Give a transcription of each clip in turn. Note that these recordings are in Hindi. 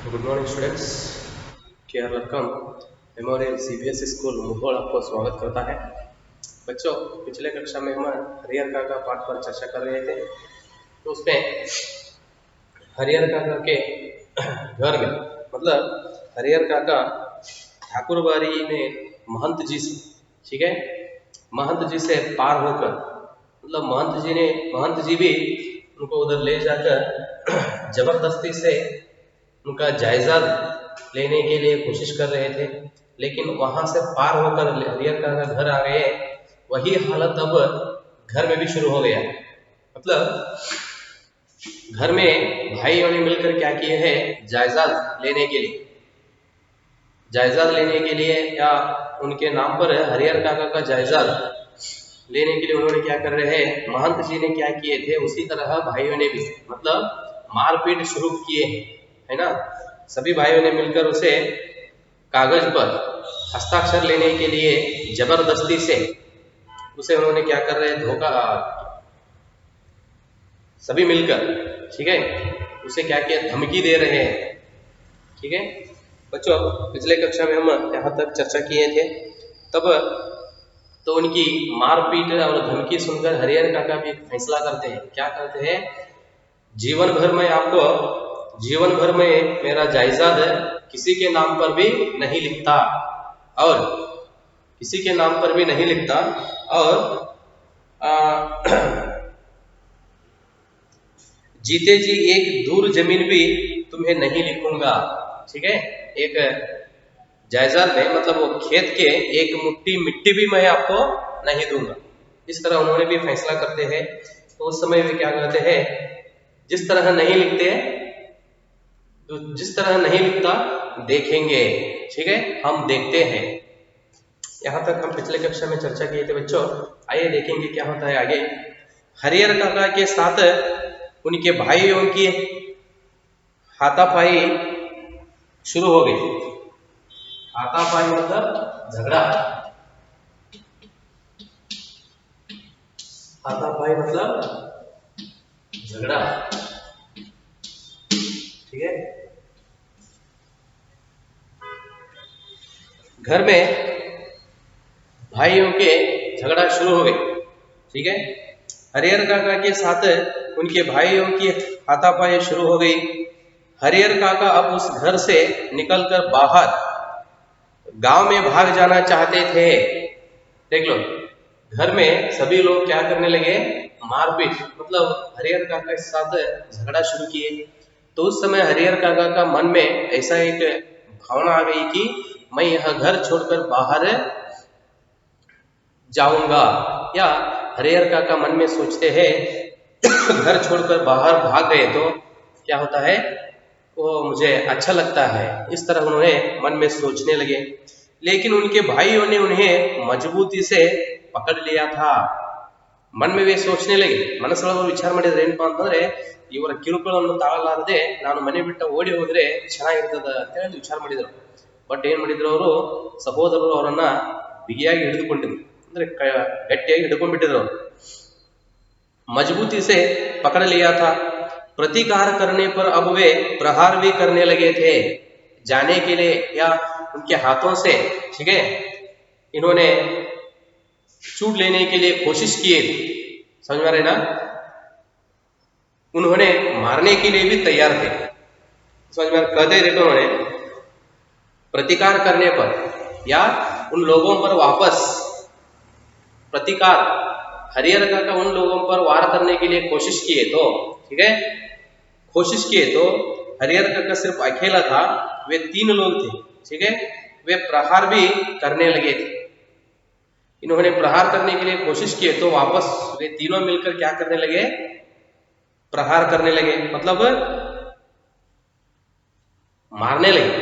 Good morning students. Care welcome memorial CBSE school Mudhol आपको स्वागत करता है। बच्चों, पिछले कक्षा में हम हरिहर काका पाठ पर चर्चा कर रहे थे। तो उसमें हरिहर काका के घर में मतलब हरिहर काका ठाकुरबाड़ी में महंत जी से, ठीक है, महंत जी से पार होकर मतलब महंत जी भी उनको उधर ले जाकर जबरदस्ती से उनका जायजा लेने के लिए कोशिश कर रहे थे, लेकिन वहां से पार होकर हरिहर काका घर आ गए। वही हालत अब घर में भी शुरू हो गया। मतलब घर में भाइयों ने मिलकर क्या किए हैं, जायजा लेने के लिए या उनके नाम पर हरिहर काका का जायजा लेने के लिए उन्होंने क्या कर रहे हैं, महंत जी ने क्या किए थे उसी तरह भाइयों ने भी मतलब मारपीट शुरू किए हैं, है ना। सभी भाइयों ने मिलकर उसे कागज पर हस्ताक्षर लेने के लिए जबरदस्ती से उसे उन्होंने क्या कर रहे हैं, धोखा, सभी मिलकर, ठीक है, उसे क्या किया, धमकी दे रहे हैं। ठीक है बच्चों, पिछले कक्षा में हम यहाँ तक चर्चा किए थे। तब तो उनकी मारपीट और धमकी सुनकर हरिहर काका भी फैसला करते हैं। क्या करते हैं, जीवन भर में मेरा जायजाद किसी के नाम पर भी नहीं लिखता और किसी के नाम पर भी नहीं लिखता और जीते जी एक दूर जमीन भी तुम्हें नहीं लिखूंगा। ठीक है, एक जायजाद में मतलब वो खेत के एक मुट्ठी मिट्टी भी मैं आपको नहीं दूंगा। इस तरह उन्होंने भी फैसला करते हैं। तो उस समय वे क्या कहते हैं, जिस तरह नहीं लिखते, तो जिस तरह नहीं लिखता देखेंगे। ठीक है, हम देखते हैं। यहां तक हम पिछले कक्षा में चर्चा किए थे बच्चों। आइए देखेंगे क्या होता है आगे। हरिहर काका के साथ उनके भाइयों की हाथापाई शुरू हो गई। हाथापाई मतलब झगड़ा, हाथापाई मतलब झगड़ा, ठीक है। घर में भाइयों के झगड़ा शुरू हो गई। ठीक है, हरिहर काका के साथ उनके भाइयों की हाथापाई शुरू हो गई। हरिहर काका अब उस घर से निकलकर बाहर गांव में भाग जाना चाहते थे। देख लो, घर में सभी लोग क्या करने लगे, मारपीट, मतलब हरिहर काका के साथ झगड़ा शुरू किए। तो उस समय हरिहर काका का मन में ऐसा एक भावना आ गई कि मैं यह घर छोड़कर बाहर जाऊंगा। या हरिहर काका मन में सोचते हैं घर छोड़कर बाहर भाग गए तो क्या होता है, वो मुझे अच्छा लगता है। इस तरह उन्होंने मन में सोचने लगे। लेकिन उनके भाइयों ने उन्हें मजबूती से पकड़ लिया था। मन में वे सोचने लगे, ಮನಸ್ಸೊಳಗೆ ವಿಚಾರ ಮಾಡಿದ್ರೆ ಏನಪ್ಪ ಅಂತಂದ್ರೆ, ಇವರ ಕಿರುಕುಳವನ್ನು ತಾಳಲಾರದೆ ನಾನು ಮನೆ ಬಿಟ್ಟು ಓಡಿ ಹೋದ್ರೆ ಚೆನ್ನಾಗಿರ್ತದ ಅಂತ ಹೇಳಿ ವಿಚಾರ ಮಾಡಿದ್ರು. ಬಟ್ ಏನ್ ಮಾಡಿದ್ರು, ಅವರು ಸಹೋದರರು ಅವರನ್ನ ಬಿಗಿಯಾಗಿ ಹಿಡಿದುಕೊಂಡಿದ್ರು, ಅಂದ್ರೆ ಗಟ್ಟಿಯಾಗಿ ಹಿಡ್ಕೊಂಡ್ಬಿಟ್ಟಿದ್ರು ಅವರು. मजबूती से पकड़ लिया था। प्रतिकार करने पर अब वे प्रहार भी करने लगे थे जाने के लिए या उनके हाथों से, ठीक है, इन्होंने छूट लेने के लिए कोशिश किए। समझ में आ रहे ना, उन्होंने मारने के लिए भी तैयार थे। समझ में कहते देखो, उन्होंने प्रतिकार करने पर या उन लोगों पर वापस प्रतिकार, हरिहर काका उन लोगों पर वार करने के लिए कोशिश किए तो, ठीक है, कोशिश किए तो हरिहर काका सिर्फ अकेला था, वे 3 लोग थे। ठीक है, वे प्रहार भी करने लगे थे। इन्होंने प्रहार करने के लिए कोशिश किए तो वापस वे तीनों मिलकर क्या करने लगे, प्रहार करने लगे, मतलब मारने लगे।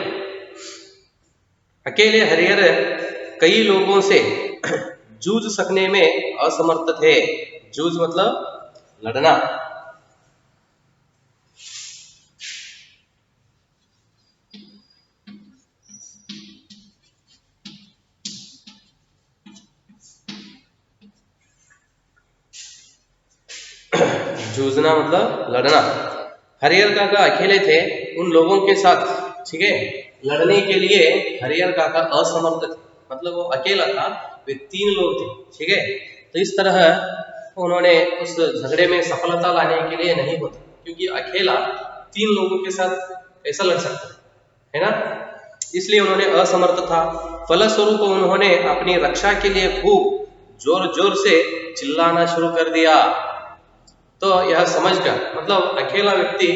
अकेले हरिहर कई लोगों से जूझ सकने में असमर्थ थे। जूझ मतलब लड़ना। जूझना मतलब लड़ना। हरिहर काका अकेले थे उन लोगों के साथ ठीक है, लड़ने के लिए हरिहर काका असमर्थ थे, मतलब वो अकेला था, वे 3 लोग थे, ठीक है। तो इस तरह उन्होंने उस झगड़े में सफलता लाने के लिए नहीं होता, क्योंकि अकेला 3 लोगों के साथ कैसा लड़ सकता है ना, इसलिए उन्होंने असमर्थ था। फलस्वरूप उन्होंने अपनी रक्षा के लिए खूब जोर जोर से चिल्लाना शुरू कर दिया। तो यह समझकर, मतलब अकेला व्यक्ति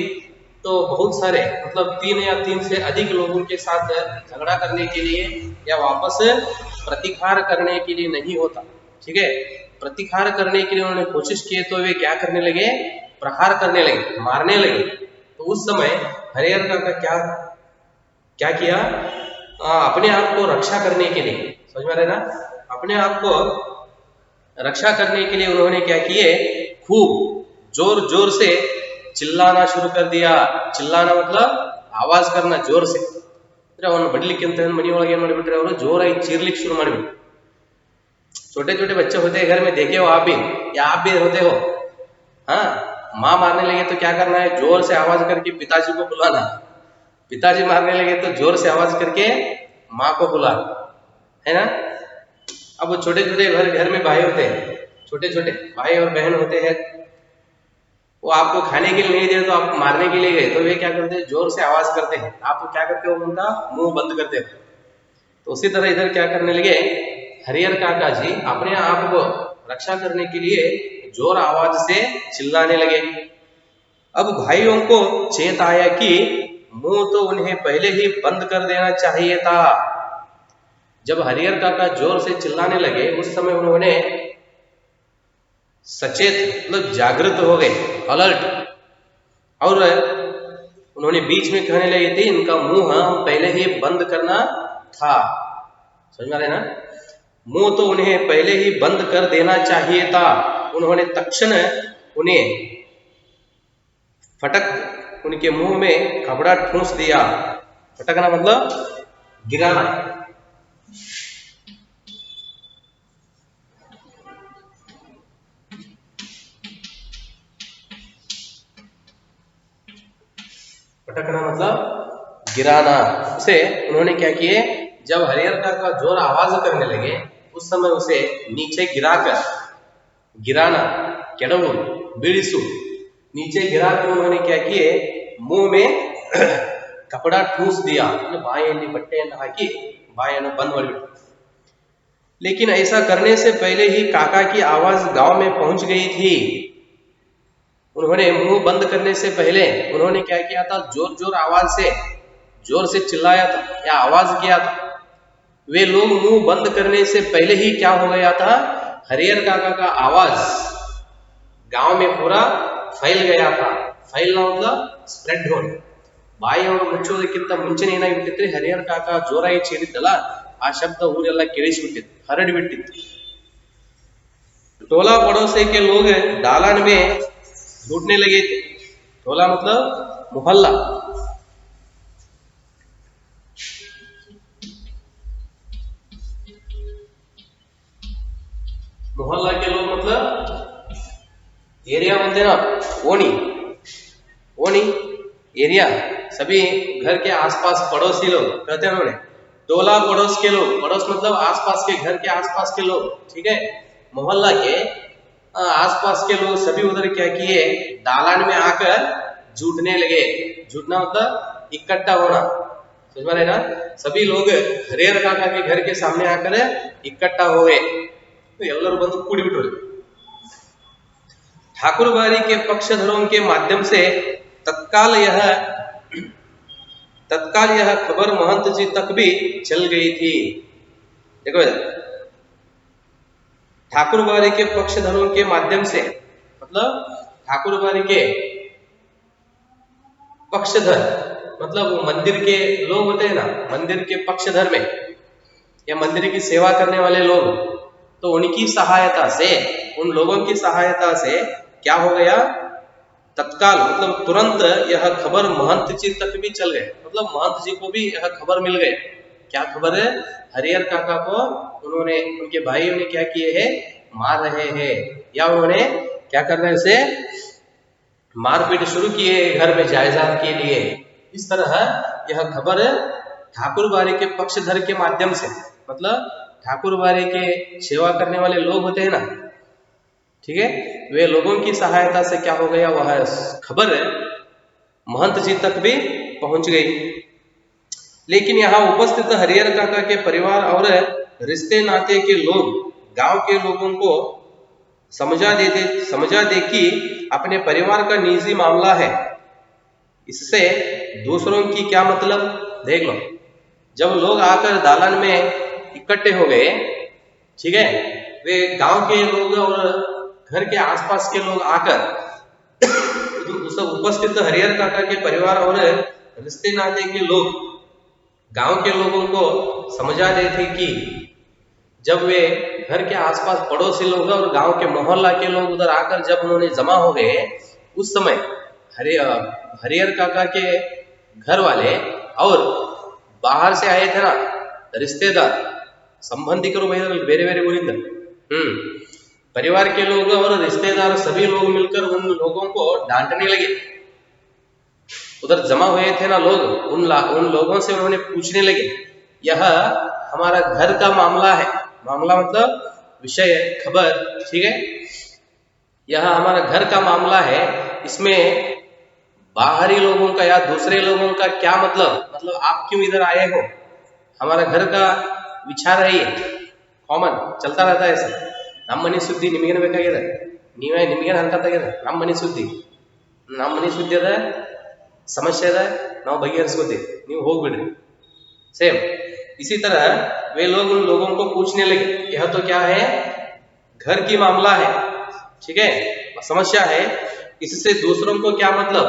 तो बहुत सारे, मतलब 3 या 3 से अधिक लोगों के साथ झगड़ा करने के लिए या वापस प्रतिकार करने के लिए नहीं होता, ठीक है। प्रतिकार करने के लिए उन्होंने कोशिश की तो वे क्या करने लगे, प्रहार करने लगे, मारने लगे। तो उस समय हरिहर काका क्या किया, अपने आप को रक्षा करने के लिए, समझ में आ रहा है ना, अपने आप को रक्षा करने के लिए उन्होंने क्या किए, खूब जोर जोर से चिल्लाना शुरू कर दिया। चिल्लाना मतलब आवाज करना जोर से, ಅವನು ಬಡ್ಲಿಕ್ಕೆ ಅಂತ ಮನಿ ಒಳಗೆ ಏನು ಮಾಡಿಬಿಟ್ರೆ ಅವರು ಜೋರಾಗಿ ಚೀರ್ಲಿಕ್ಕೆ ಶುರು ಮಾಡಿಬಿಟ್ರು। छोटे छोटे बच्चे होते हैं घर में, देखे हो आप भी या आप भी होते हो, हाँ, माँ मारने लगे तो क्या करना है, जोर से आवाज करके पिताजी को बुलाना, पिताजी मारने लगे तो जोर से आवाज करके माँ को बुलाना, है ना। अब वो छोटे छोटे घर में भाई होते हैं, छोटे छोटे भाई और बहन होते हैं, वो आपको खाने के लिए नहीं दे तो आप मारने के लिए गए तो वे क्या करते हैं, जोर से आवाज करते हैं, आप क्या करते हो, उनका मुंह बंद करते हो। तो उसी तरह इधर क्या करने लगे, हरिहर काका जी अपने आप को रक्षा करने के लिए जोर आवाज से चिल्लाने लगे। अब भाइयों को चेत आया कि मुंह तो उन्हें पहले ही बंद कर देना चाहिए था। जब हरिहर काका जोर से चिल्लाने लगे उस समय उन्होंने सचेत, मतलब जागृत हो गए, अलर्ट, और उन्होंने बीच में कहने लगे थे इनका मुंह पहले ही बंद करना था, समझ में आ रहे ना, मुंह तो उन्हें पहले ही बंद कर देना चाहिए था। उन्होंने तक्षण उन्हें फटक उनके मुंह में कपड़ा ठूंस दिया। फटकना मतलब गिराना, फटकना मतलब गिराना। उसे उन्होंने क्या किए, जब हरिहर काका जोर आवाज करने लगे उस समय उसे नीचे गिराकर, गिराना केडवू बीड़िसु, नीचे गिराकर उन्होंने क्या किए, मुंह में कपड़ा ठूस दिया, बायें बट्टे हाकि बायें बंद ಮಾಡಿಬಿಟ್ರು। लेकिन ऐसा करने से पहले ही काका की आवाज गांव में पहुंच गई थी। उन्होंने मुंह बंद करने से पहले उन्होंने क्या किया था, जोर जोर आवाज से, जोर से चिल्लाया था या आवाज किया था। वे लोग मुंह बंद करने से पहले ही क्या हो गया था, हरिहर काका का आवाज गांव में पूरा फैल गया था। फैलना मतलब स्प्रेड होना, ಬಾಯಿಯವರು ಮುಚ್ಚೋದಕ್ಕಿಂತ ಮುಂಚೆನೇ ಏನಾಗಿಬಿಟ್ಟಿತ್ತು, ಹರಿಹರ ಕಾಕ ಜೋರಾಗಿ ಚೀರಿದ್ದಲ್ಲ ಆ ಶಬ್ದ ಊರೆಲ್ಲ ಕೇಳಿಸಿಬಿಟ್ಟಿತ್ತು, ಹರಡಿಬಿಟ್ಟಿತ್ತು। टोला पड़ोसी के लोग दालान में लूटने लगे थे। टोला मतलब मोहल्ला, मोहल्ला के लोग मतलब एरिया बोलते ना, ओनी, ओनी एरिया, सभी घर के आसपास पड़ोसी लोग कहते हैं उन्होंने, टोला पड़ोस के लोग, पड़ोस मतलब आसपास के घर के आसपास के लोग, ठीक है, मोहल्ला के आसपास के लोग सभी उधर क्या किए, दालान में आकर जूटने लगे। जूटना मतलब इकट्ठा होना, समझ में ना, सभी लोग हरिहर काका के घर के सामने आकर इकट्ठा हो गए। तो ಎಲ್ಲರೂ ಬಂದು ಕೂಡಿಬಿಟ್ರು। ठाकुर बारी के पक्षधरों के माध्यम से तत्काल यह खबर महंत जी तक भी चल गई थी। देखो ठाकुर बारी के पक्षधरों के माध्यम से मतलब ठाकुर बारी के पक्षधर मतलब वो मंदिर के लोग होते हैं ना, मंदिर के पक्षधर में या मंदिर की सेवा करने वाले लोग, तो उनकी सहायता से, उन लोगों की सहायता से क्या हो गया, तत्काल मतलब तुरंत यह खबर महंत जी तक भी चल गए, मतलब महंत जी को भी यह खबर मिल गए। क्या खबर है, हरिहर काका को उन्होंने, उनके भाइयों ने क्या किए हैं, मार रहे हैं, या उन्होंने क्या करने से मारपीट शुरू किए घर में जायदाद के लिए। इस तरह यह खबर ठाकुर बाड़ी के पक्षधर के माध्यम से, मतलब ठाकुर बाड़ी के सेवा करने वाले लोग होते हैं ना, ठीक है, वे लोगों की सहायता से क्या हो गया, वह खबर महंत जी तक भी पहुंच गई। लेकिन यहाँ उपस्थित हरिहर काका के परिवार और रिश्ते नाते के लोग गांव के लोगों को समझा दे कि अपने परिवार का निजी मामला है, इससे दूसरों की क्या मतलब। देख लो, जब लोग आकर दालान में इकट्ठे हो गए, ठीक है, वे गांव के लोग और घर के आसपास के लोग आकर उस उपस्थित हरिहर काका के परिवार और रिश्ते नाते के लोग गांव के लोगों को समझा रहे थे कि जब वे घर के आसपास पड़ोसी लोग और गांव के मोहल्ला के लोग उधर आकर जब उन्होंने जमा हो गए, उस समय हरिहर काका के घर वाले और बाहर से आए थे ना रिश्तेदार संबंधी करो वेरे वेरे बोलिंदा परिवार के लोग और रिश्तेदार सभी लोग मिलकर उन लोगों को डांटने लगे। उधर जमा हुए थे ना लोग, उन लोगों से उन्होंने पूछने लगे, यह हमारा घर का मामला है, मामला मतलब विषय खबर, ठीक है, यह हमारा घर का मामला है, इसमें बाहरी लोगों का या दूसरे लोगों का क्या मतलब आप क्यों इधर आए हो, हमारा घर का विचार है, ये कॉमन चलता रहता है ऐसे। ನಮ್ಮ ಮನೆ ಸುದ್ದಿ ನಿಮಗೇನು ಬೇಕಾಗಿದೆ, ನಿಮಗೇನು ಅನ್ಕತ್ತಾಗಿದೆ, ನಮ್ಮ ಮನೆ ಸುದ್ದಿ ಅದ, समस्या है, ನಾವು ಬಗೆಹರಿಸ್ಕೋತೀವಿ, ನೀವು ಹೋಗ್ಬಿಡ್ರಿ, सेम इसी तरह वे लोग उन लोगों को पूछने लगे, यह तो क्या है, घर की मामला है, ठीक है, समस्या है, इससे दूसरों को क्या मतलब,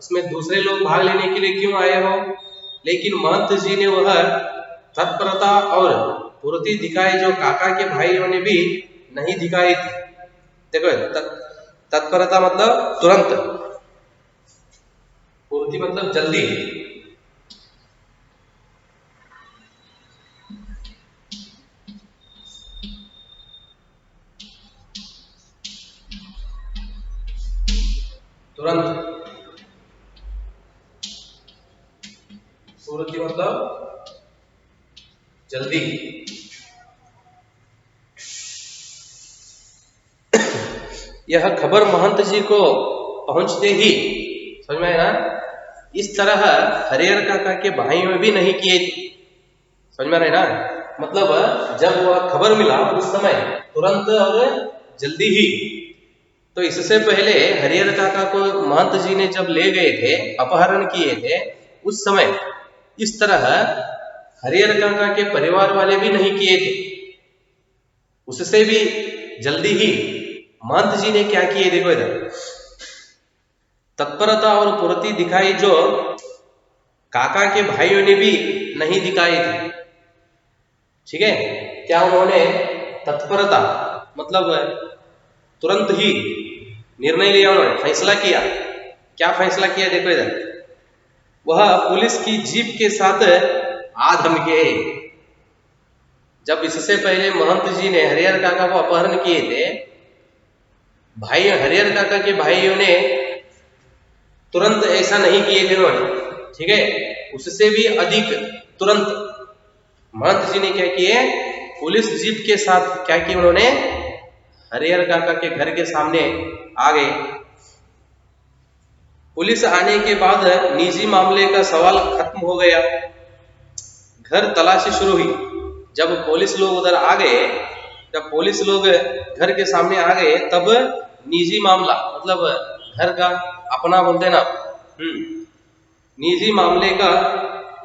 इसमें दूसरे लोग भाग लेने के लिए क्यों आए हो। लेकिन महंत जी ने वह तत्परता और पूर्ति दिखाई जो काका के भाइयों ने भी नहीं दिखाई थी। देखो तत्परता मतलब तुरंत, पूर्ति मतलब जल्दी, तुरंत, पूर्ति मतलब जल्दी। यह खबर महंत जी को पहुंचते ही, समझ में आया ना, इस तरह हरिहर काका के भाइयों में भी नहीं किए थे, समझ में आ रहे ना, मतलब जब वह खबर मिला उस समय तुरंत और जल्दी ही। तो इससे पहले हरिहर काका को महंत जी ने जब ले गए थे, अपहरण किए थे, उस समय इस तरह हरिहर काका के परिवार वाले भी नहीं किए थे, उससे भी जल्दी ही महंत जी ने क्या किए, देखो इधर तत्परता और पूर्ति दिखाई जो काका के भाइयों ने भी नहीं दिखाई थी, ठीक है, क्या उन्होंने तत्परता मतलब तुरंत ही निर्णय लिया, उन्होंने फैसला किया। क्या फैसला किया, देखो इधर, वह पुलिस की जीप के साथ आ धमके। जब इससे पहले महंत जी ने हरिहर काका को अपहरण किए थे, भाई हरिहर काका के भाइयों ने तुरंत ऐसा नहीं किए थे उन्होंने, ठीक है, उससे भी अधिक तुरंत महंत जी ने क्या किए, पुलिस जीप के साथ क्या किया, उन्होंने हरिहर काका के घर के सामने आ गए। पुलिस आने के बाद निजी मामले का सवाल खत्म हो गया, घर तलाशी शुरू हुई। जब पुलिस लोग उधर आ गए, जब पुलिस लोग घर के सामने आ गए, तब निजी मामला मतलब घर का अपना बोलते ना, निजी मामले का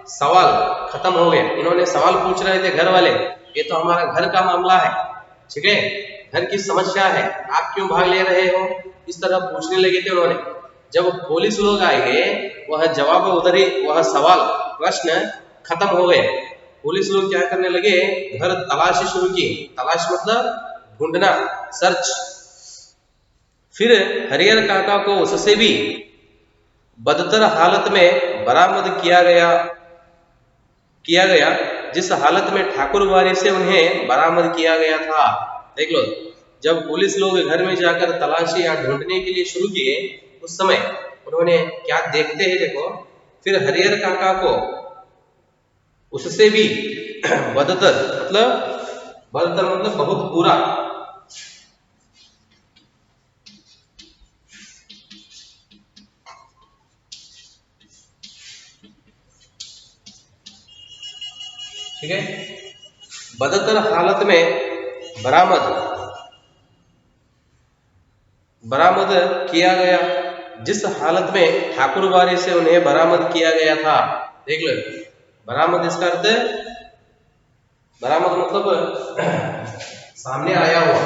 सवाल खत्म हो गया। इन्होंने सवाल पूछ रहे थे घर वाले, ये तो हमारा घर का मामला है, ठीक है, घर की समस्या है, आप क्यों भाग ले रहे हो, इस तरह पूछने लगे थे उन्होंने। जब पुलिस लोग आए, वह जवाब उधर ही, वह सवाल प्रश्न खत्म हो गए। पुलिस लोग क्या करने लगे, घर तलाशी शुरू की। तलाश मतलब ढूंढना, सर्च। फिर हरिहर काका को उससे भी बदतर हालत में बरामद किया गया जिस हालत में ठाकुर बाड़ी से उन्हें बरामद किया गया था। देख लो, जब पुलिस लोग घर में जाकर तलाशी या ढूंढने के लिए शुरू किए, उस समय उन्होंने क्या देखते हैं, देखो, फिर हरिहर काका को उससे भी बदतर मतलब बहुत बुरा, ठीक है, बदतर हालत में बरामद किया गया। जिस हालत में ठाकुरबाड़ी से उन्हें बरामद किया गया था, देख लो, बरामद इसका अर्थ, बरामद मतलब सामने आया हुआ।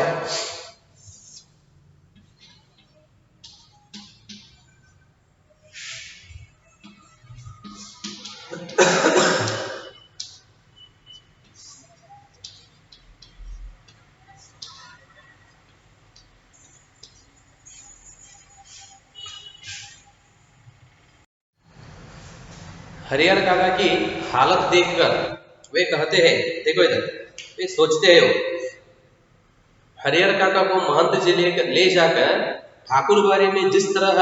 हरिहर काका की हालत देखकर वे कहते हैं, देखो इधर, वे सोचते हैं, हरिहर काका को महंत जी ले जाकर ठाकुरबाड़ी में जिस तरह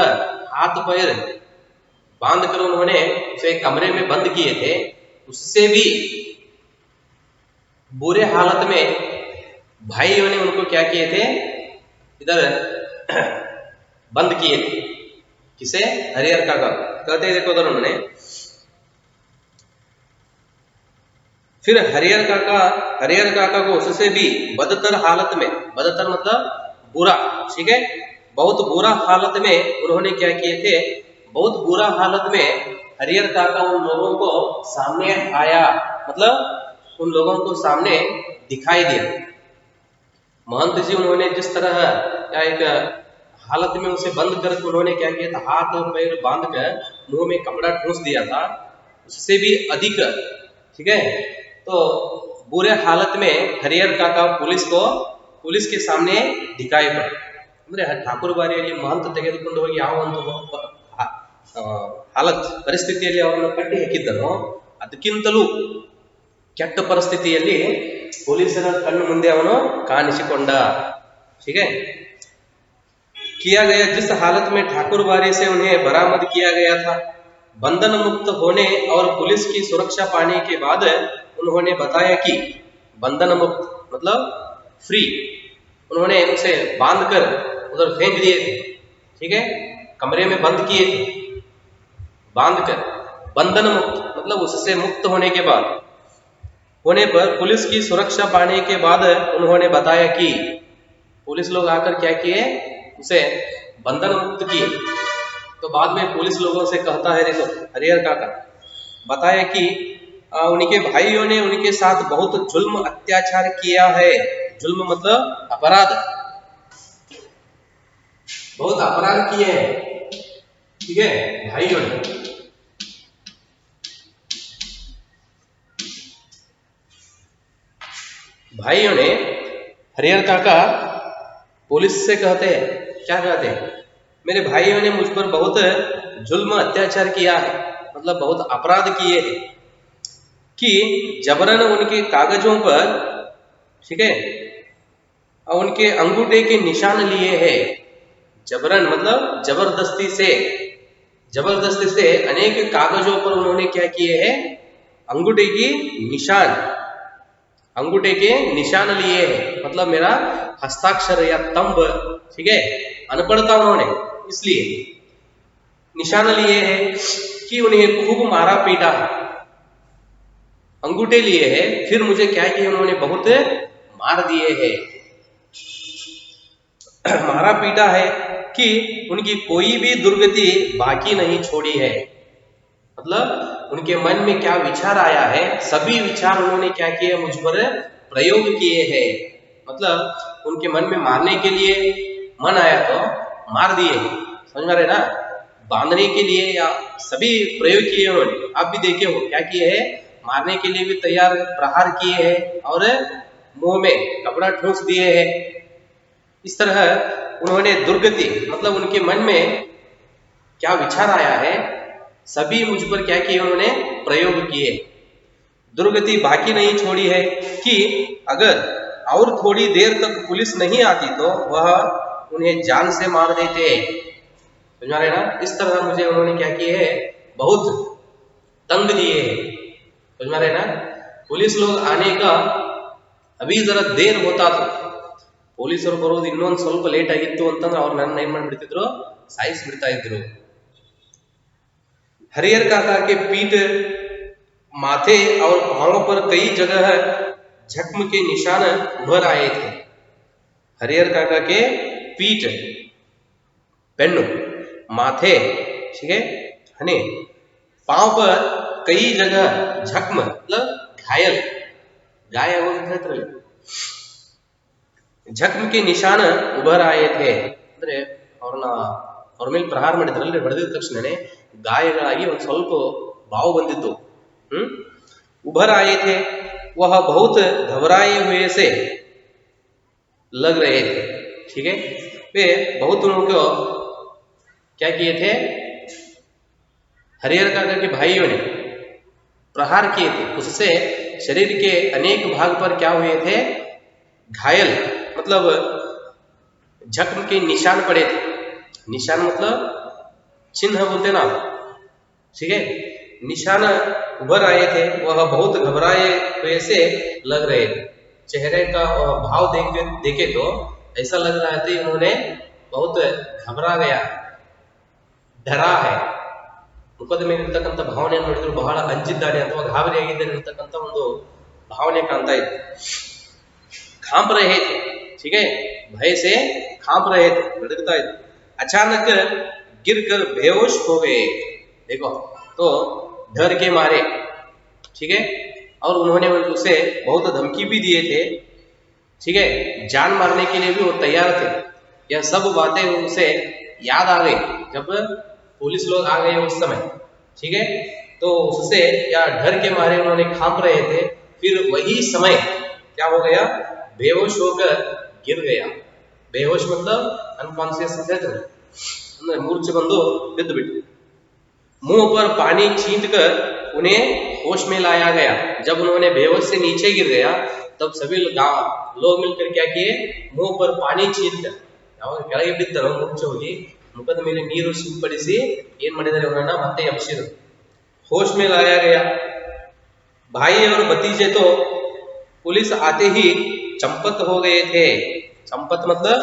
हाथ पैर बांध कर उन्होंने उसे कमरे में बंद किए थे, उससे भी बुरे हालत में भाइयों ने उनको क्या किए थे, इधर बंद किए थे। किसे? हरिहर काका। कहते हैं, देखो उधर उन्होंने, फिर हरिहर काका को उससे भी बदतर हालत में, बदतर मतलब बुरा, ठीक है, बहुत बुरा हालत में उन्होंने क्या किए थे, बहुत बुरा हालत में हरिहर काका उन लोगों को सामने आया, मतलब उन लोगों को सामने दिखाई दिया। महंत जी उन्होंने जिस तरह क्या एक हालत में उसे बंद कर उन्होंने क्या किया था, हाथ और पैर बांध कर मुंह में कपड़ा ठूंस दिया था, उससे भी अधिक, ठीक है, तो बुरे हालत में हरिहर काका पुलिस के सामने दिखाई पड़े। ಅಂದ್ರೆ ಠಾಕೂರಬಾರಿಯಲ್ಲಿ ಮಹಂತ ತೆಗೆದುಕೊಂಡು ಹೋಗಿ ಯಾವ ಒಂದು ಹಾಲತ್ ಪರಿಸ್ಥಿತಿಯಲ್ಲಿ ಅವರನ್ನು ಕಟ್ಟಿ ಹಾಕಿದ್ದನೋ ಅದಕ್ಕಿಂತಲೂ ಕೆಟ್ಟ ಪರಿಸ್ಥಿತಿಯಲ್ಲಿ ಪೊಲೀಸರ ಕಣ್ಣು ಮುಂದೆ ಅವನು ಕಾಣಿಸಿಕೊಂಡ, ठीक है। किया गया, जिस हालत में ठाकुरबाड़ी से उन्हें बरामद किया गया था, बंधन मुक्त होने और पुलिस की सुरक्षा पाने के बाद उन्होंने बताया कि बंधन मुक्त मतलब फ्री, उन्होंने उसे बांध कर उधर फेंक दिए थे, ठीक है, कमरे में बंद किए थे, बांध कर। बंधन मुक्त मतलब उससे मुक्त होने पर पुलिस की सुरक्षा पाने के बाद उन्होंने बताया कि पुलिस लोग आकर क्या किए, उसे बंधन मुक्त किए। तो बाद में पुलिस लोगों से कहता है, देखो हरिहर काका बताया कि उनके भाइयों ने उनके साथ बहुत जुल्म अत्याचार किया है। जुल्म मतलब अपराध, बहुत अपराध किए हैं, ठीक है, भाइयों ने। हरिहर काका पुलिस से कहते हैं, क्या कहते हैं, मेरे भाइयों ने मुझ पर बहुत जुल्म अत्याचार किया है, मतलब बहुत अपराध किए हैं, कि जबरन उनके कागजों पर, ठीक है, उनके अंगूठे के निशान लिए हैं। जबरन मतलब जबरदस्ती से अनेक कागजों पर उन्होंने क्या किए हैं, अंगूठे के निशान लिए हैं, मतलब मेरा हस्ताक्षर या तंब, ठीक है, अनपढ़ता उन्होंने इसलिए निशान लिए हैं, कि उन्हें खूब मारा पीटा, अंगूठे लिए हैं, फिर मुझे क्या किया, उन्होंने बहुत मार दिए हैं, मारा पीटा है, कि उनकी कोई भी दुर्गति बाकी नहीं छोड़ी है। मतलब उनके मन में क्या विचार आया है, सभी विचार उन्होंने क्या किए, मुझ पर प्रयोग किए हैं। मतलब उनके मन में मारने के लिए मन आया तो मार दिए, समझ में रहे ना, बांधने के लिए या सभी प्रयोग किए उन्होंने। आप भी देखे हो क्या किए हैं, मारने के लिए भी तैयार प्रहार किए हैं और मुंह में कपड़ा ठूंस दिए हैं। इस तरह उन्होंने दुर्गति मतलब उनके मन में क्या विचार आया है, सभी मुझ पर क्या किए, उन्होंने प्रयोग किए। दुर्गति बाकी नहीं छोड़ी है, कि अगर और थोड़ी देर तक पुलिस नहीं आती तो वह उन्हें जान से मार देते, समझ रहे ना। इस तरह मुझे उन्होंने क्या किए है, बहुत तंग दिए हैं। समझ में आ रहे ना, पुलिस लोग आने का अभी जरा देर होता तो ಪೊಲೀಸರು ಬರೋದು ಇನ್ನೊಂದು ಸ್ವಲ್ಪ ಲೇಟ್ ಆಗಿತ್ತು ಅಂತಂದ್ರೆ ಅವ್ರು ನನ್ನ ಏನ್ ಮಾಡ್ಬಿಡ್ತಿದ್ರು, ಸಾಯಿಸ್ಬಿಡ್ತಾ ಇದ್ರು. हरिहर काका के पीठ, माथे और पांव पर कई जगह जख्म के निशान उभर आए थे. हरिहर काका के पीठ, पेन्नु, माथे, ठीक है, हने, पांव पर कई जगह जख्म मतलब घायल, गाय आಗೋದು ಜಖ್ಮ ಕೆ ನಿಶಾನ ಉಭರ್ ಆಯೇ ಥೇ ಅಂದ್ರೆ ಅವ್ರ ಮೇಲೆ ಪ್ರಹಾರ ಮಾಡಿದ್ರಲ್ರಿ, ಹೊಡೆದಿದ ತಕ್ಷಣನೇ ಗಾಯಗಳಾಗಿ ಒಂದು ಸ್ವಲ್ಪ ಬಾವು ಬಂದಿತ್ತು. उभर आए थे, वह बहुत घबराए हुए से लग रहे थे. ठीक है, वे बहुत लोगों को क्या किए थे, हरिहर काका के भाइयों ने प्रहार किए थे, उससे शरीर के अनेक भाग पर क्या हुए थे, घायल मतलब जख्म के निशान पड़े थे. निशान मतलब चिन्ह बोलते ना, ठीक है, निशान उभर आए थे. वह बहुत घबराए हुए से लग रहे थे. चेहरे का भाव देखे तो ऐसा लग रहा था उन्होंने बहुत घबरा गया, डरा है. ಮುಖದ ಮೇಲೆ ಇರ್ತಕ್ಕಂಥ ಭಾವನೆ ನೋಡಿದ್ರು ಬಹಳ ಅಂಜಿದ್ದಾನೆ ಅಥವಾ ಗಾಬರಿ ಆಗಿದ್ದಾನೆ ಅಂತಕ್ಕಂಥ ಒಂದು ಭಾವನೆ ಕಾಣ್ತಾ ಇತ್ತು. कांप रहे थे, ठीक है, भय से कांप रहे थे, भड़कता है. अचानक गिरकर बेहोश हो गए. देखो तो डर के मारे, ठीक है, और उन्होंने उसे बहुत धमकी भी दिए थे, ठीक है, जान मारने के लिए भी वो तैयार थे. यह सब बातें उसे याद आ गई जब पुलिस लोग आ गए उस समय. ठीक है, तो उससे या डर के मारे उन्होंने कांप रहे थे. फिर वही समय क्या हो गया, बेहोश होकर गिर गया. बेहोश मतलब अनकॉन्शियस ಅಂದ್ರೆ ಮೂರ್ಛೆ ಬಂದು ಬಿದ್ದು ಬಿಟ್ಟು. मुंह पर पानी छींटकर उन्हें होश में लाया गया. जब उन्होंने बेहोश से नीचे गिर गया तब सभी लोग मिलकर क्या किए, मुंह पर पानी छींटकर, ಯಾವಾಗ ಕೆಳಗೆ ಬಿದ್ದರೋ ಮೂರ್ಛೆ ಹೋಗಿ ಮುಖದ ಮೇಲೆ ನೀರು ಸಿಂಪಡಿಸಿ ಏನ್ ಮಾಡಿದ್ದಾರೆ, ಅವರನ್ನ ಮತ್ತೆ ಎಬ್ಬಿಸಿದರು. होश में लाया गया. भाई और भतीजे तो पुलिस आते ही चंपत हो गए थे. चंपत मतलब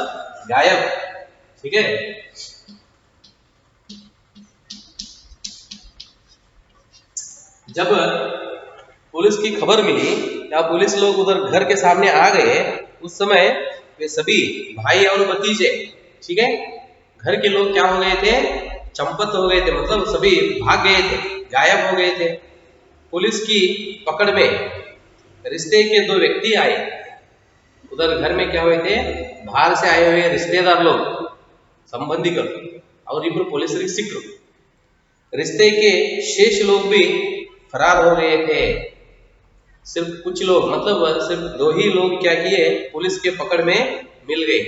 गायब. ठीक है, जब पुलिस की खबर मिली या पुलिस लोग उधर घर के सामने आ गए, उस समय वे सभी भाई और भतीजे, ठीक है, घर के लोग क्या हो गए थे, चंपत हो गए थे, मतलब सभी भाग गए थे, गायब हो गए थे. पुलिस की पकड़ में रिश्ते के दो व्यक्ति आए. उधर घर में क्या हुए थे, बाहर से आए हुए रिश्तेदार लोग, संबंधी कर और इब्ರು पुलिस सिक्कರು. रिश्ते के शेष लोग भी फरार हो गए थे. सिर्फ कुछ लोग मतलब सिर्फ 2 ही लोग क्या किए, पुलिस के पकड़ में मिल गए.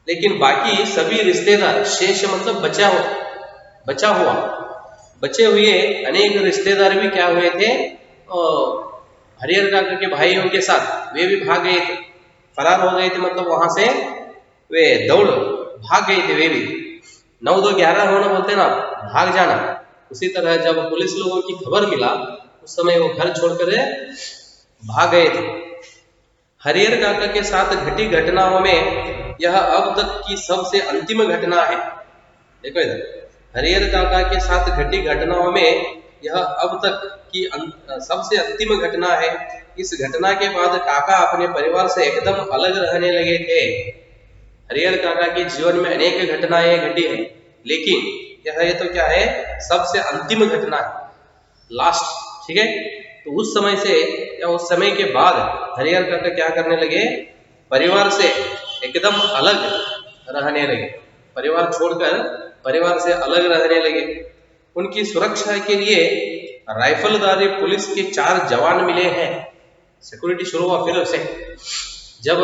लेकिन बाकी सभी रिश्तेदार, शेष मतलब बचा हुआ, बचे हुए अनेक रिश्तेदार भी क्या हुए थे, हरिहर काका के भाइयों के साथ वे भी भाग गए थे, फरार हो गए थे. मतलब वहां से वे दौड़ भाग गए थे. वे भी 9-2-11 होना बोलते ना, भाग जाना. उसी तरह जब पुलिस लोगों की खबर मिला उस समय वो घर छोड़कर भाग गए थे. हरिहर काका के साथ घटी घटनाओं में यह अब तक की सबसे अंतिम घटना है. देखो इधर, हरिहर काका के साथ घटी घटनाओं में यह अब तक की सबसे अंतिम घटना है. इस घटना के बाद काका अपने परिवार से एकदम अलग रहने लगे थे. हरिहर काका के जीवन में अनेक घटनाएं घटी है, लेकिन यह तो क्या है, सबसे अंतिम घटना है, लास्ट. ठीक है, तो उस समय से या उस समय के बाद हरिहर काका क्या करने लगे, परिवार से एकदम अलग रहने लगे, परिवार छोड़कर परिवार से अलग रहने लगे. उनकी सुरक्षा के लिए राइफलधारी पुलिस के 4 जवान मिले हैं. सिक्योरिटी शुरू हुआ फिर से. जब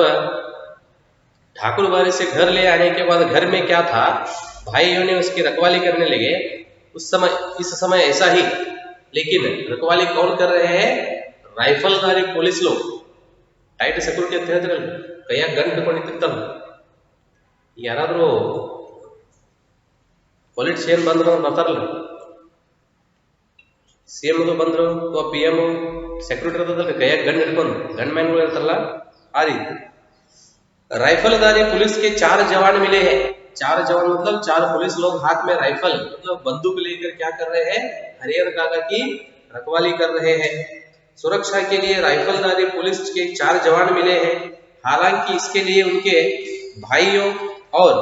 ठाकुर बारी से घर ले आने के बाद घर में क्या था, भाइयों ने उसकी रखवाली करने लगे. उस समय इस समय ऐसा ही, लेकिन रखवाली कौन कर रहे हैं, राइफलधारी पुलिस लोग. टाइट सिक्योरिटी ಅಂತ ಹೇಳ್ತಿರಲ್ಲ, ಕೈಯಾಗ ಗನ್ ಹಿಡ್ಕೊಂಡು ನಿಂತಿರ್ತಾರಲ್ಲ, ಯಾರಾದರೂ ಪೊಲಿಟಿಷಿಯನ್ ಬಂದ್ರು ಬರ್ತಾರಲ್ಲ, CM ಬಂದ್ರು ಅಥವಾ PM ಸೆಕ್ಯೂರಿಟಿ ಇರ್ತದಲ್ಲ ಕೈಯಾಗ ಗನ್ ಹಿಡ್ಕೊಂಡು ಗನ್ ಮ್ಯಾನ್ಗಳು ಇರ್ತಾರಲ್ಲ आ रही राइफलधारी पुलिस के 4 जवान मिले हैं। 4 जवान मतलब 4 पुलिस लोग हाथ में राइफल मतलब बंदूक लेकर क्या कर रहे हैं, हरिहर काका की रखवाली कर रहे हैं। सुरक्षा के लिए राइफलधारी पुलिस के 4 जवान मिले हैं। हालांकि इसके लिए उनके भाइयों और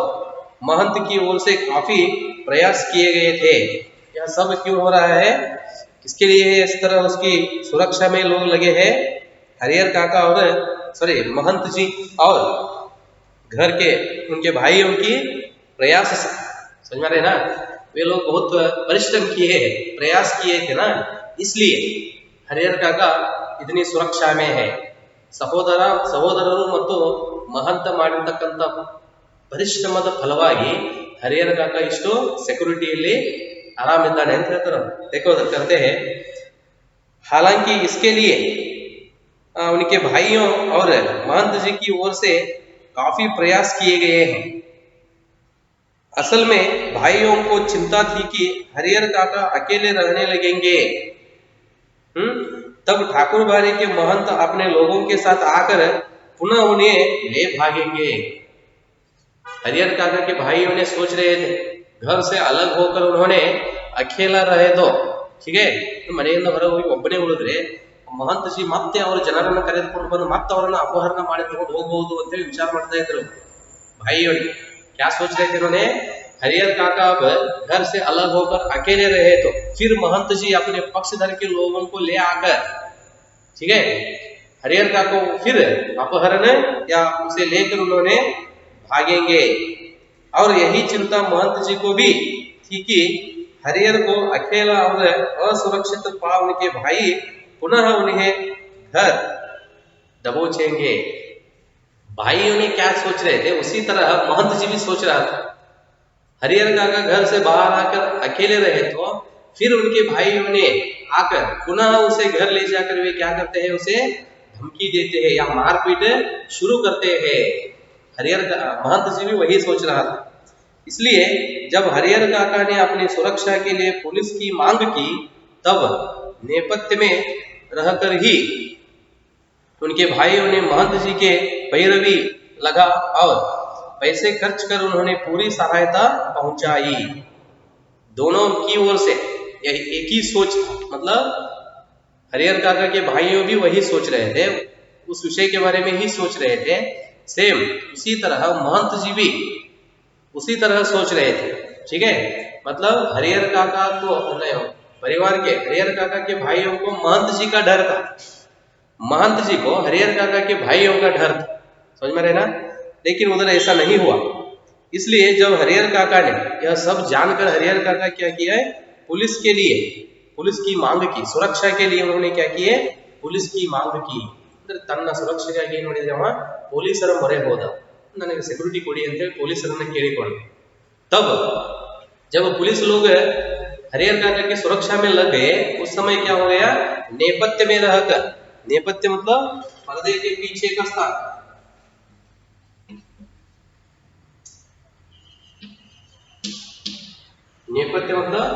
महंत की ओर से काफी प्रयास किए गए थे। यह सब क्यों हो रहा है, किसके लिए है इस तरह उसकी सुरक्षा में लोग लगे हैं, हरिहर काका और महंत जी और घर के उनके भाइयों की प्रयास से, समझ में आ रहे ना, वे लोग बहुत परिश्रम किए प्रयास किए थे ना, इसलिए हरिहर काका इतनी सुरक्षा में है। ಸಹೋದರರು ಮತ್ತು ಮಹಂತ ಮಾಡಿರ್ತಕ್ಕಂಥ ಪರಿಶ್ರಮದ ಫಲವಾಗಿ ಹರಿಹರ ಕಾಕ ಇಷ್ಟು ಸೆಕ್ಯೂರಿಟಿಯಲ್ಲಿ ಆರಾಮಿದ್ದಾನೆ ಅಂತ ಹೇಳ್ತಾರೆ। देखो करते हैं, हालांकि इसके लिए उनके भाइयों और महंत जी की ओर से काफी प्रयास किए गए हैं। असल में भाइयों को चिंता थी कि हरिहर काका अकेले रहने लगेंगे। तब ठाकुर बाड़ी के महंत अपने लोगों के साथ आकर पुनः उन्हें ले भागेंगे। हरिहर काका के भाइयों ने सोच रहे थे घर से अलग होकर उन्होंने अकेला रहे तो ठीक है, ಮನೆಯಿಂದ ಹೊರಗೆ ಹೋಗಿ ಒಬ್ಬನೇ ಉಳಿದ್ರೆ महंत जी ಮತ್ತೆ ಅವರ ಜನರನ್ನು ಕರೆದುಕೊಂಡು ಬಂದು ಮತ್ತೆ ಅವರನ್ನು ಅಪಹರಣ ಮಾಡಿ ತಗೊಂಡು ಹೋಗಬಹುದು ಅಂತ ಹೇಳಿ ವಿಚಾರ ಮಾಡ್ತಾ ಇದ್ರು भाइयों। क्या सोच रहे थे उन्होंने, हरिहर काका अब घर से अलग होकर अकेले रहे तो फिर महंत जी अपने पक्षधर के लोगों को ले आकर, ठीक है, हरिहर काका को फिर अपहरण या उसे लेकर उन्होंने भागेंगे। और यही चिंता महंत जी को भी थी कि हरिहर को अकेला और असुरक्षित पा उनके भाई पुनः उन्हें घर दबोचेंगे। भाइयों ने क्या सोच रहे थे उसी तरह महंत जी भी सोच रहा था। हरिहर काका घर से बाहर आकर अकेले रहे तो फिर उनके भाइयों ने आकर पुनः उसे घर ले जाकर वे क्या करते हैं, उसे धमकी देते हैं या मारपीट शुरू करते हैं। महंत जी भी वही सोच रहा था। इसलिए जब हरिहर काका ने अपनी सुरक्षा के लिए पुलिस की मांग की तब नेपथ्य में रहकर ही उनके भाइयों ने महंत जी के पैरवी लगा और पैसे खर्च कर उन्होंने पूरी सहायता पहुंचाई। दोनों की ओर से यही एक ही सोच था, मतलब हरिहर काका के भाइयों भी वही सोच रहे थे, उस विषय के बारे में ही सोच रहे थे। सेम उसी तरह महंत जी भी उसी तरह सोच रहे थे, ठीक है। मतलब हरिहर काका को परिवार के हरिहर काका के भाइयों को महंत जी का डर था, महंत जी को हरिहर काका के भाइयों का डर था, समझ में रहे ना। लेकिन उधर ऐसा नहीं हुआ। इसलिए जब हरिहर काका ने यह सब जानकर हरिहर काका क्या किया है, पुलिस के लिए पुलिस की मांग की, सुरक्षा के लिए उन्होंने क्या किए, पुलिस की मांग की। ತನ್ನ ಸುರಕ್ಷೆಗಾಗಿ ಏನು ಮಾಡಿದ್ರೆ ಅವ ಪೊಲೀಸರ ಮೊರೆ ಹೋದ, ನನಗೆ ಸೆಕ್ಯೂರಿಟಿ ಕೊಡಿ ಅಂತ ಹೇಳಿ ಪೊಲೀಸರನ್ನ ಕೇಳಿಕೊಂಡ। तब जब पुलिस लोग हरिहर काका की सुरक्षा में लग गए उस समय क्या हो गया, नेपथ्य में रहकर, नेपथ्य मतलब पर्दे के पीछे का स्थान, नेपथ्य मतलब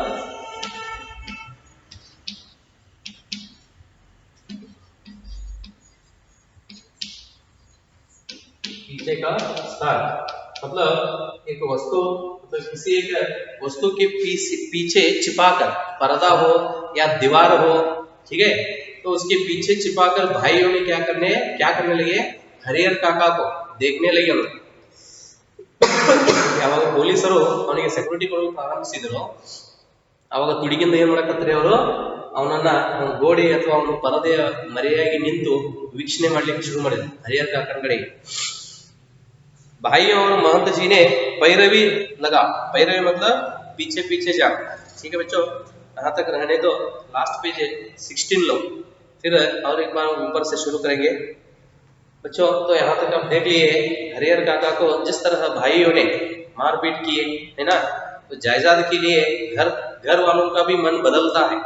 पीछे का स्थान, मतलब एक वस्तु मतलब किसी एक वस्तु के पीछे छिपाकर, पर्दा हो या दीवार हो, ठीक है, तो उसके पीछे छिपाकर भाइयों ने क्या करने लगे, हरिहर काका को देखने लगे। ಯಾವಾಗ ಪೊಲೀಸರು ಅವನಿಗೆ ಸೆಕ್ಯೂರಿಟಿ ಕೊಡಲು ಪ್ರಾರಂಭಿಸಿದ್ರು ಅವಾಗ ತುಡಿಗಿಂದ ಏನ್ ಮಾಡಕತ್ತಾರೆ ಅವರು, ಅವನನ್ನ ಗೋಡೆ ಅಥವಾ ಅವನ ಪರದೆಯ ಮರೆಯಾಗಿ ನಿಂತು ವೀಕ್ಷಣೆ ಮಾಡ್ಲಿಕ್ಕೆ ಶುರು ಮಾಡಿದ್ರು हरिहर काका कಡೆಗೆ। भाइयों और महंत जी ने पैरवी लगा, पैरवी मतलब पीछे पीछे जा, ठीक है बच्चों, यहाँ तक रहने दो, लास्ट पेज 16 लो, फिर और एक बार ऊपर से शुरू करेंगे बच्चों। तो यहाँ तक आप देख लिए हरिहर काका को जिस तरह भाइयों ने मारपीट किए है ना, तो जायदाद के लिए घर वालों का भी मन बदलता है,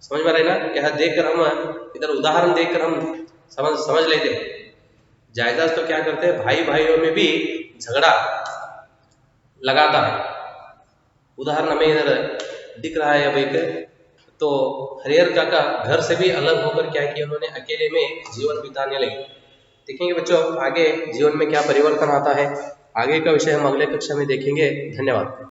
समझ में रहे ना। यह देखकर हम इधर उदाहरण देखकर हम समझ लेते हैं, जायदाद तो क्या करते हैं, भाई भाइयों में भी झगड़ा लगाता है। उदाहरण हमें इधर दिख रहा है, अब एक तो हरिहर काका घर से भी अलग होकर क्या किया उन्होंने, अकेले में जीवन बिताने लगे। देखेंगे बच्चों आगे जीवन में क्या परिवर्तन आता है, आगे का विषय हम अगले कक्षा में देखेंगे। धन्यवाद।